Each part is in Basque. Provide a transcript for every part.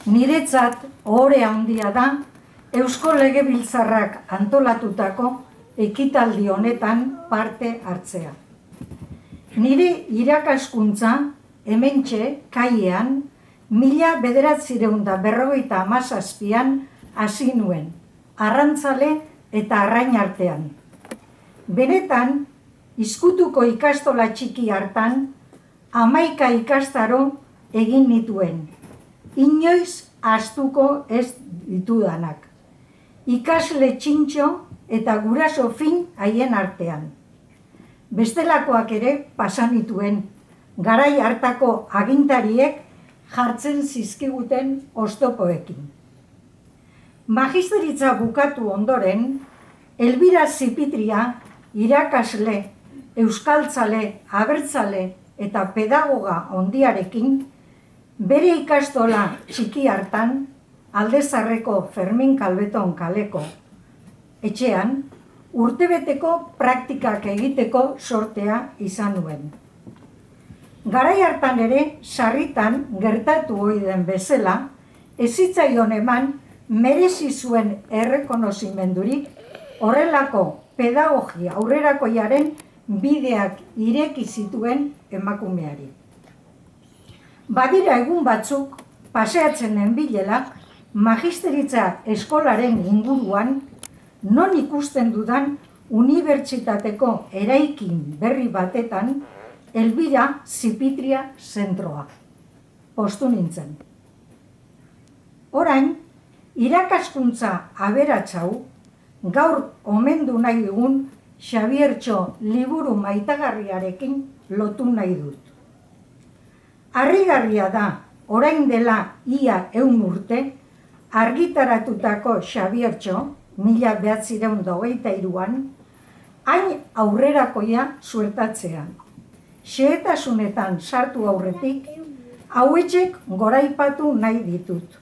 Niretzat ohore handia da Eusko Legebiltzarrak antolatutako ekitaldi honetan parte hartzea. Nire irakaskuntza hementxe kaiean 1957an hasi nuen, arrantzale eta arrain artean. Benetan, izkutuko ikastola txiki hartan, 11 ikastaro egin nituen. Inoiz ahaztuko ez ditudanak. Ikasle txintxo eta guraso fin haien artean. Bestelakoak ere pasan nituen, garai hartako agintariek jartzen zizkiguten oztopoekin. Magisteritza bukatu ondoren, Elbira Zipitria irakasle, euskaltzale, abertzale eta pedagoga ondiarekin bere ikastola txiki hartan, Aldezarreko Fermin Kalbeton kaleko etxean, urtebeteko praktikak egiteko sortea izan nuen. Garai hartan ere, sarritan gertatu ohi den bezala, ez zitzaion eman merezi zuen errekonozimendurik horrelako pedagogia aurrerakoiaren bideak ireki zituen emakumeari. Badira egun batzuk, paseatzen nenbilela, magisteritza eskolaren inguruan, non ikusten dudan unibertsitateko eraikin berri batetan, Elbira Zipitria zentroa. Postu nintzen. Orain, irakaskuntza aberatsau, gaur omendu nahi dugun Xabiertxo liburu maitagarriarekin lotu nahi dut. Harrigarria da, orain dela ia 100 urte, argitaratutako Xabiertxo, 1923an, hain aurrerakoia suertatzean. Xehetasunetan sartu aurretik, hauetxek goraipatu nahi ditut.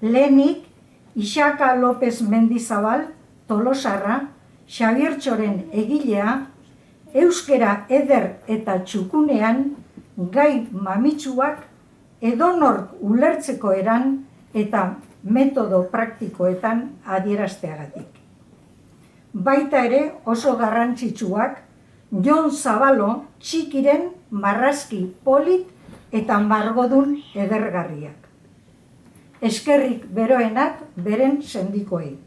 Lehenik, Ixaka López Mendizabal, Tolosarra, Xabiertxoren egilea, euskera eder eta txukunean, gai mamitsuak edonork ulertzeko eran eta metodo praktikoetan adierazteagatik. Baita ere oso garrantzitsuak Jon Zabalo txikiren marrazki polit eta margodun edergarriak. Eskerrik beroenak beren sendikoei.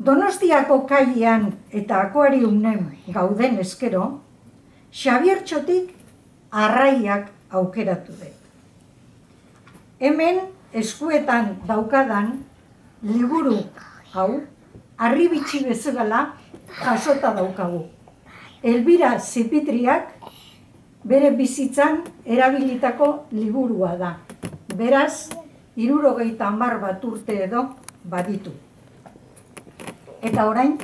Donostiako kaiean eta akuariumen gauden eskero, Xabiertxotik arraiak aukeratu dut. Hemen eskuetan daukadan liburu hau, harribitxi bezala jasota daukagu. Elbira Zipitriak bere bizitzan erabilitako liburua da. Beraz, 70 bat urte edo baditu. Eta orain,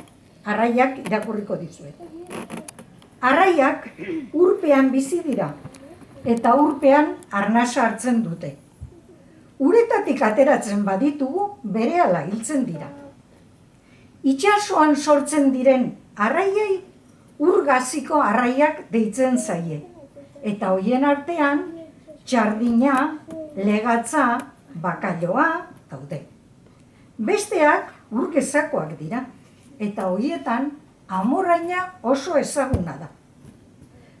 arraiak irakurriko dizuet. Arraiak urpean bizi dira, eta urpean arnasa hartzen dute. Uretatik ateratzen baditugu, berehala hiltzen dira. Itsasoan sortzen diren arraiei urgaziko arraiak deitzen zaie. Eta hoien artean, txardina, legatza, bakailoa daude. Besteak urgezakoak dira, eta hoietan amorraina oso ezaguna da.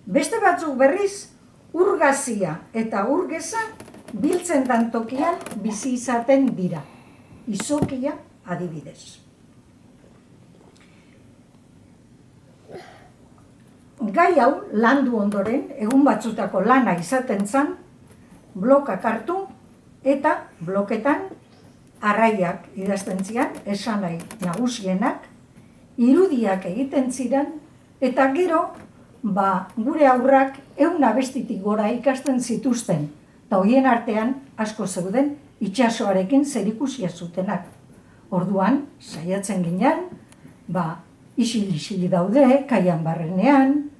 Beste batzuk berriz, urgazia eta urgeza biltzen dan tokian bizi izaten dira. Izokia adibidez. Gai hau landu ondoren, egun batzutako lana izaten zan, blokak hartu eta bloketan arraiak idazten zian, esan nahi nagusienak, irudiak egiten ziren, eta gero, gure aurrak 100 abestitik gora ikasten zituzten, eta hoien artean asko zeuden itsasoarekin zerikusia zutenak. Orduan, saiatzen ginen, isil-isili daude, kaian barrenean,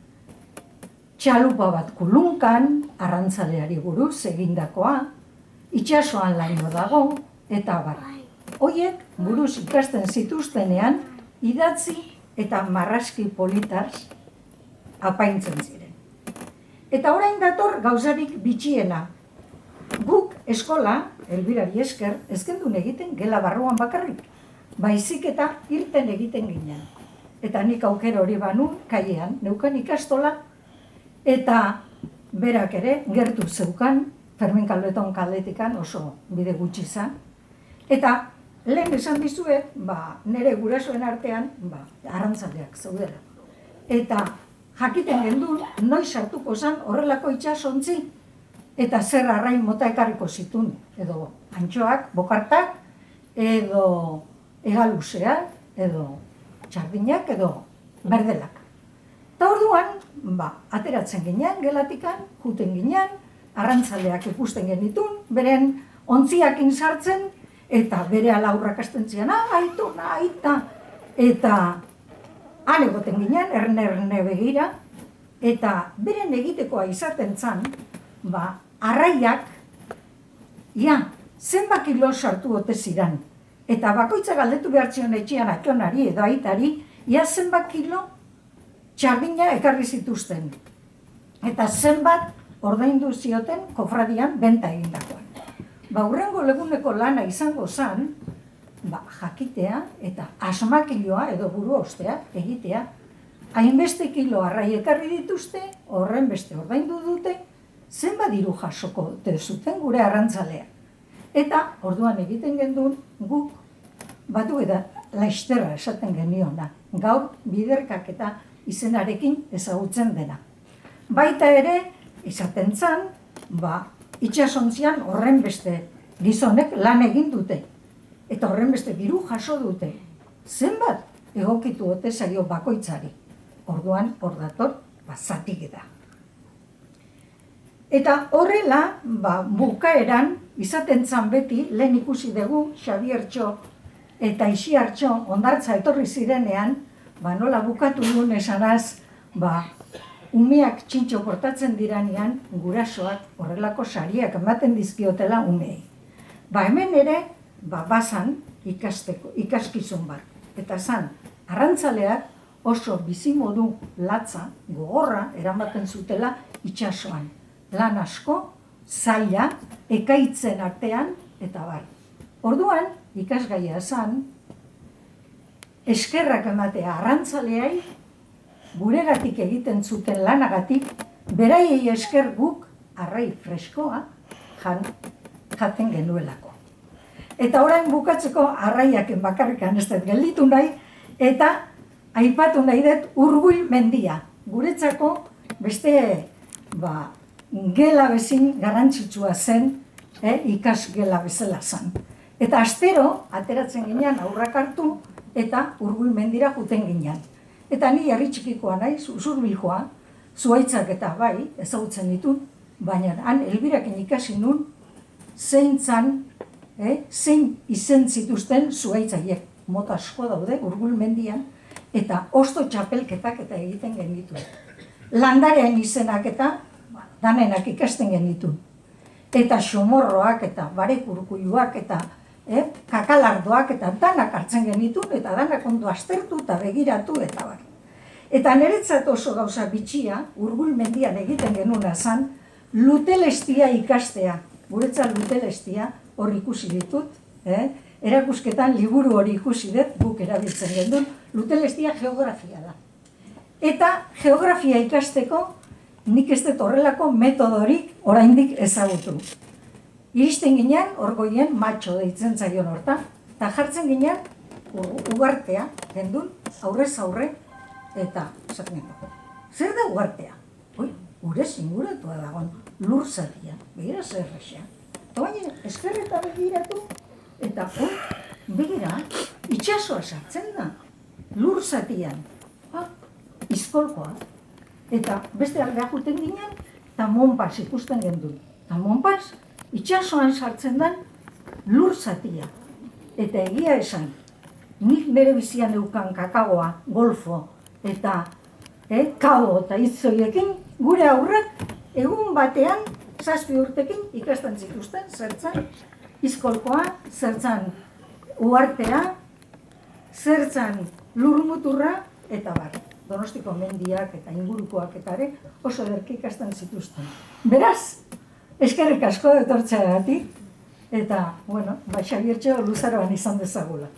txalupa bat kulunkan, arrantzaleari buruz egindakoa, itsasoan laino dago, eta abar. Hoiek buruz ikasten zituztenean, idatzi eta marrazki politaz apaintzen ziren. Eta orain dator gauzarik bitxiena. Guk eskola, Elbirari esker, ez gendun egiten gela barruan bakarrik, baizik eta irten egiten ginen. Eta nik aukera hori banun, kaiean, neukan ikastola, eta berak ere, gertu zeukan, Fermin Kalbeton kaldetikan oso bide gutxi izan. Eta lehen esan dizuet, nire gurasoen artean, arrantzaleak zaudela. Eta jakiten gendun, noiz sartuko zen horrelako itsasontzi, eta zer arrain mota ekarriko zitun, edo antxoak, bokartak, edo egaluzeak, edo txardinak, edo berdelak. Eta orduan, ateratzen ginean, gelatikan, juten ginean, arrantzaleak ikusten genitun, beren ontziakin sartzen, eta bere alaurrak astentzian, aitu, aita, eta han egoten ginean, erne begira, eta beren egitekoa izaten zan, arraiak, zenbat kilo sartu ote ziran. Eta bakoitza galdetu behartzion etxean atonari edo aitari, zenbat kilo txardina ekarri zituzten. Eta zenbat ordaindu zioten kofradian benta egindakoan. Hurrengo leguneko lana izango zan, jakitea eta asmakiloa edo buru ostea egitea, hainbeste kilo arrai ekarri dituzte, horren beste ordaindu dute, zenbat diru jasoko zuten gure arrantzalea. Eta orduan egiten gendun guk batu eta laisterra esaten geniona, gaur biderkak eta izenarekin ezagutzen dena. Baita ere, izaten zan, itxasontzian horren beste gizonek lan egin dute. Eta horren beste diru jaso dute. Zenbat egokitu ote zaio bakoitzari. Orduan, hor dator, zatik da. Eta horrela, bukaeran, izaten zan beti, lehen ikusi dugu, Xabiertxo eta Ixiartxo ondartza etorri zirenean, nola bukatu duen esanaz, umeak txintxo portatzen diranean, gurasoak horrelako sariak ematen dizkiotela umeei. Hemen ere, bazan ikaskizun bat. Eta zan, arrantzaleak oso bizimodu latza, gogorra, eramaten zutela itsasoan. Lan asko, zaila, ekaitzen artean, eta bar. Orduan, ikasgaia zan, eskerrak ematea arrantzaleai, guregatik egiten zuten lanagatik, beraiei esker guk arrai freskoa jaten genuelako. Eta orain bukatzeko arraiaken bakarrikan ez dut gelditu nahi, eta aipatu nahi dut Urguil mendia. Guretzako beste gela bezin garrantzitsua zen, ikasgela bezala zen. Eta astero, ateratzen ginean aurrak hartu, eta Urguil mendira juten ginean. Eta ni herri txikikoa naiz, Usurbilkoa, zuhaitzak eta ezagutzen ditut, baina han Elbirakin ikasi nun, zein izen zituzten zuhaitzaiek. Mota asko daude Urguil mendian, eta osto txapelketak eta egiten genituen. Landarean izenak eta danenak ikasten genituen. Eta xomorroak eta barekurkuiluak eta kakalardoak eta danak hartzen genituen, eta danak ondo aztertu eta begiratu eta bar. Eta niretzat oso gauza bitxia, Urguil mendian egiten genuna zan, lutelestia ikastea. Guretzat lutelestia hor ikusi ditut, erakusketan liburu hori ikusi dut, guk erabiltzen gendun, lutelestia geografia da. Eta geografia ikasteko, nik ez dut horrelako metodorik oraindik ezagutu. Iristen ginean, orgoien matxo deitzen zaion horta, eta jartzen ginean, ugartea, gendun, aurrez aurre, eta esaten gendu. Zer da ugartea? Gure zinguratua dagoen lur zatia, begira zer errexea. Eta baina eskerreta begiratu, eta begira, itxasoa sartzen da, lur zatian, izkolkoa. Eta beste aldea juten ginen, eta Monpas ikusten gendun. Eta Monpas, itxasoan sartzen den lur zatia. Eta egia esan, nik nire bizian eukan kakagoa, golfo, eta kabo eta itzoiekin, gure aurrek egun batean, 7 urtekin ikasten zituzten, zertzan izkolkoa, zertzan uartea, zertzan lurmuturra, eta bar. Donostiko mendiak eta ingurukoak eta ere oso ederki ikasten zituzten. Beraz, eskerrik asko etortzeagatik. Eta, bueno, Xabiertxo luzaroan izan dezagula.